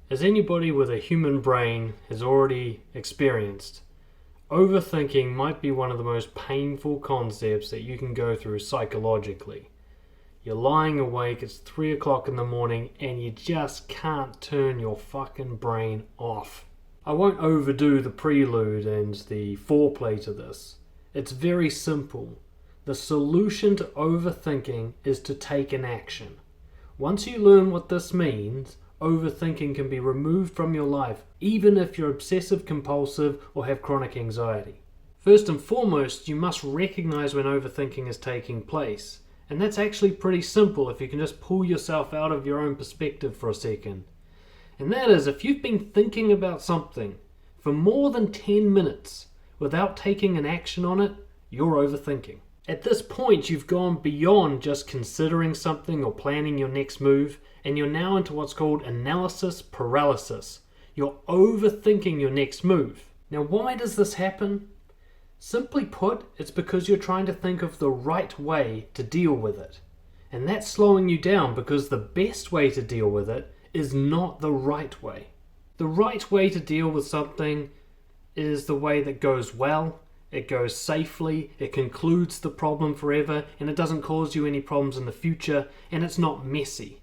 As anybody with a human brain has already experienced, overthinking might be one of the most painful concepts that you can go through psychologically. You're lying awake, it's 3 o'clock in the morning, and you just can't turn your fucking brain off. I won't overdo the prelude and the foreplay to this. It's very simple. The solution to overthinking is to take an action. Once you learn what this means, overthinking can be removed from your life, even if you're obsessive compulsive or have chronic anxiety. First and foremost, you must recognize when overthinking is taking place. And that's actually pretty simple if you can just pull yourself out of your own perspective for a second. And that is, if you've been thinking about something for more than 10 minutes without taking an action on it, you're overthinking. At this point, you've gone beyond just considering something or planning your next move, and you're now into what's called analysis paralysis. You're overthinking your next move. Now, why does this happen? Simply put, it's because you're trying to think of the right way to deal with it. And that's slowing you down because the best way to deal with it is not the right way. The right way to deal with something is the way that goes well, it goes safely, it concludes the problem forever, and it doesn't cause you any problems in the future, and it's not messy.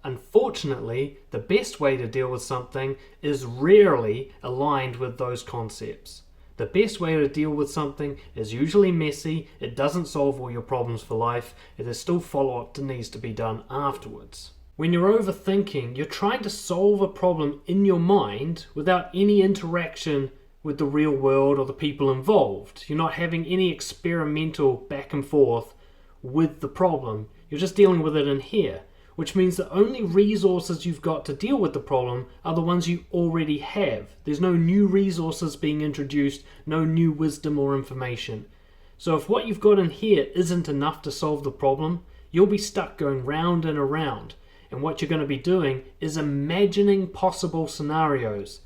Unfortunately, the best way to deal with something is rarely aligned with those concepts. The best way to deal with something is usually messy, it doesn't solve all your problems for life, there's still follow-up that needs to be done afterwards. When you're overthinking, you're trying to solve a problem in your mind without any interaction with the real world or the people involved. You're not having any experimental back and forth with the problem. You're just dealing with it in here, which means the only resources you've got to deal with the problem are the ones you already have. There's no new resources being introduced, no new wisdom or information. So if what you've got in here isn't enough to solve the problem, you'll be stuck going round and around. And what you're going to be doing is imagining possible scenarios.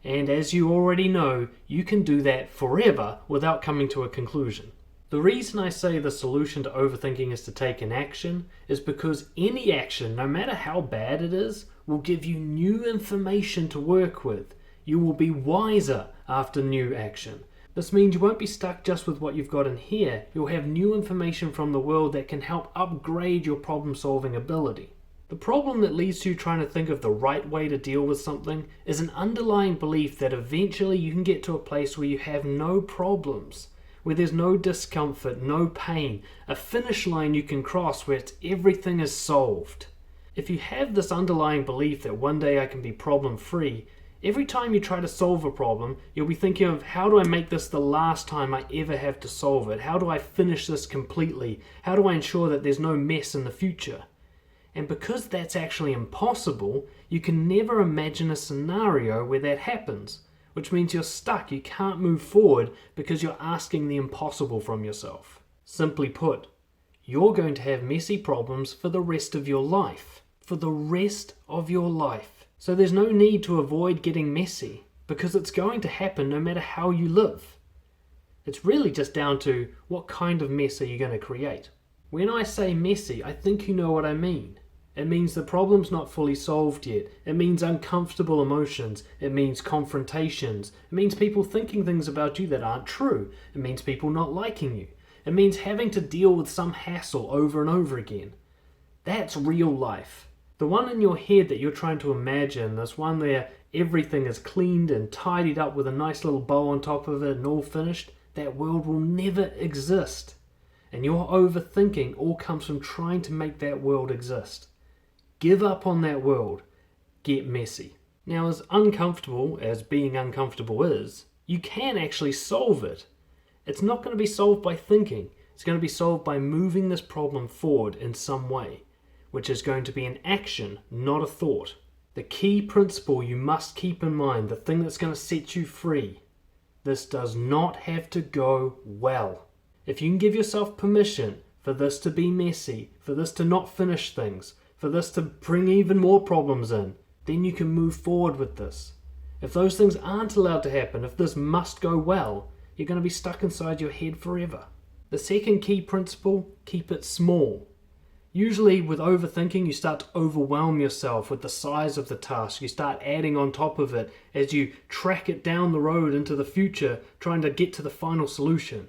And as you already know, you can do that forever without coming to a conclusion. The reason I say the solution to overthinking is to take an action is because any action, no matter how bad it is, will give you new information to work with. You will be wiser after new action. This means you won't be stuck just with what you've got in here. You'll have new information from the world that can help upgrade your problem-solving ability. The problem that leads to you trying to think of the right way to deal with something is an underlying belief that eventually you can get to a place where you have no problems, where there's no discomfort, no pain, a finish line you can cross where everything is solved. If you have this underlying belief that one day I can be problem-free, every time you try to solve a problem, you'll be thinking of how do I make this the last time I ever have to solve it? How do I finish this completely? How do I ensure that there's no mess in the future? And because that's actually impossible, you can never imagine a scenario where that happens, which means you're stuck, you can't move forward because you're asking the impossible from yourself. Simply put, you're going to have messy problems for the rest of your life. For the rest of your life. So there's no need to avoid getting messy, because it's going to happen no matter how you live. It's really just down to what kind of mess are you going to create. When I say messy, I think you know what I mean. It means the problem's not fully solved yet. It means uncomfortable emotions. It means confrontations. It means people thinking things about you that aren't true. It means people not liking you. It means having to deal with some hassle over and over again. That's real life. The one in your head that you're trying to imagine, this one where everything is cleaned and tidied up with a nice little bow on top of it and all finished, that world will never exist. And your overthinking all comes from trying to make that world exist. Give up on that world. Get messy. Now, as uncomfortable as being uncomfortable is, you can actually solve it. It's not going to be solved by thinking. It's going to be solved by moving this problem forward in some way, which is going to be an action, not a thought. The key principle you must keep in mind, the thing that's going to set you free, this does not have to go well. If you can give yourself permission for this to be messy, for this to not finish things, for this to bring even more problems in, then you can move forward with this. If those things aren't allowed to happen, if this must go well, you're going to be stuck inside your head forever. The second key principle, keep it small. Usually with overthinking, you start to overwhelm yourself with the size of the task. You start adding on top of it as you track it down the road into the future, trying to get to the final solution.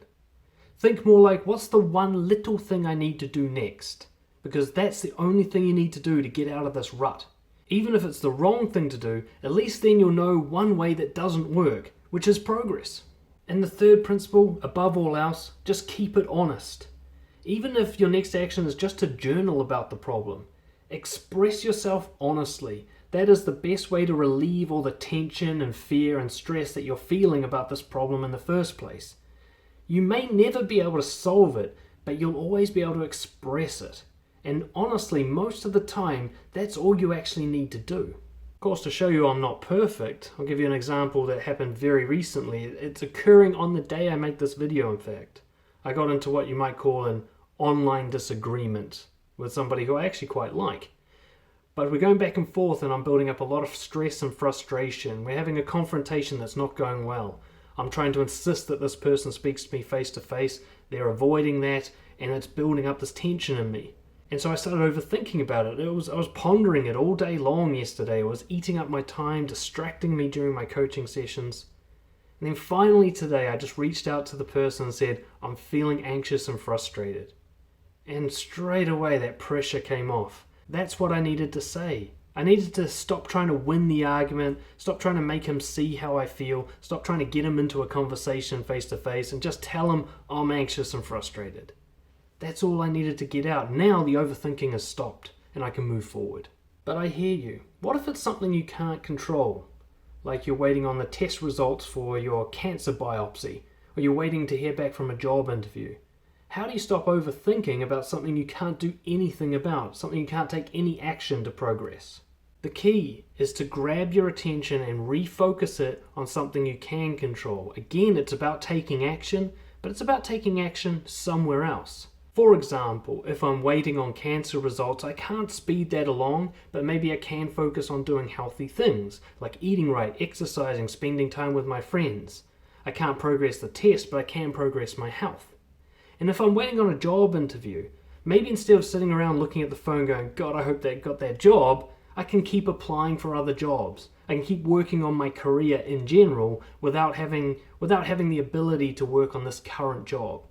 Think more like, what's the one little thing I need to do next? Because that's the only thing you need to do to get out of this rut. Even if it's the wrong thing to do, at least then you'll know one way that doesn't work, which is progress. And the third principle, above all else, just keep it honest. Even if your next action is just to journal about the problem, express yourself honestly. That is the best way to relieve all the tension and fear and stress that you're feeling about this problem in the first place. You may never be able to solve it, but you'll always be able to express it. And honestly, most of the time, that's all you actually need to do. Of course, to show you I'm not perfect, I'll give you an example that happened very recently. It's occurring on the day I make this video, in fact. I got into what you might call an online disagreement with somebody who I actually quite like. But we're going back and forth and I'm building up a lot of stress and frustration. We're having a confrontation that's not going well. I'm trying to insist that this person speaks to me face to face. They're avoiding that and it's building up this tension in me. And so I started overthinking about it. I was pondering it all day long yesterday. It was eating up my time, distracting me during my coaching sessions. And then finally today I just reached out to the person and said, I'm feeling anxious and frustrated. And straight away that pressure came off. That's what I needed to say. I needed to stop trying to win the argument, stop trying to make him see how I feel, stop trying to get him into a conversation face to face and just tell him I'm anxious and frustrated. That's all I needed to get out. Now the overthinking has stopped and I can move forward. But I hear you. What if it's something you can't control? Like you're waiting on the test results for your cancer biopsy, or you're waiting to hear back from a job interview. How do you stop overthinking about something you can't do anything about, something you can't take any action to progress? The key is to grab your attention and refocus it on something you can control. Again, it's about taking action, but it's about taking action somewhere else. For example, if I'm waiting on cancer results, I can't speed that along, but maybe I can focus on doing healthy things, like eating right, exercising, spending time with my friends. I can't progress the test, but I can progress my health. And if I'm waiting on a job interview, maybe instead of sitting around looking at the phone going, God, I hope they got that job, I can keep applying for other jobs. I can keep working on my career in general without having the ability to work on this current job.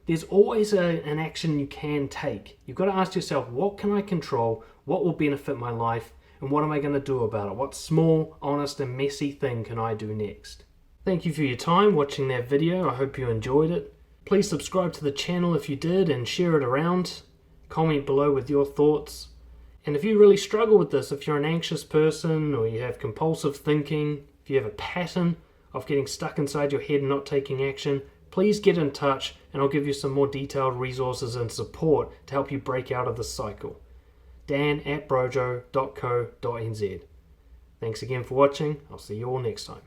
There's always an action you can take. You've got to ask yourself, what can I control? What will benefit my life? And what am I going to do about it? What small, honest, and messy thing can I do next? Thank you for your time watching that video. I hope you enjoyed it. Please subscribe to the channel if you did and share it around. Comment below with your thoughts. And if you really struggle with this, if you're an anxious person or you have compulsive thinking, if you have a pattern of getting stuck inside your head and not taking action, please get in touch and I'll give you some more detailed resources and support to help you break out of this cycle. Dan@brojo.co.nz. Thanks again for watching. I'll see you all next time.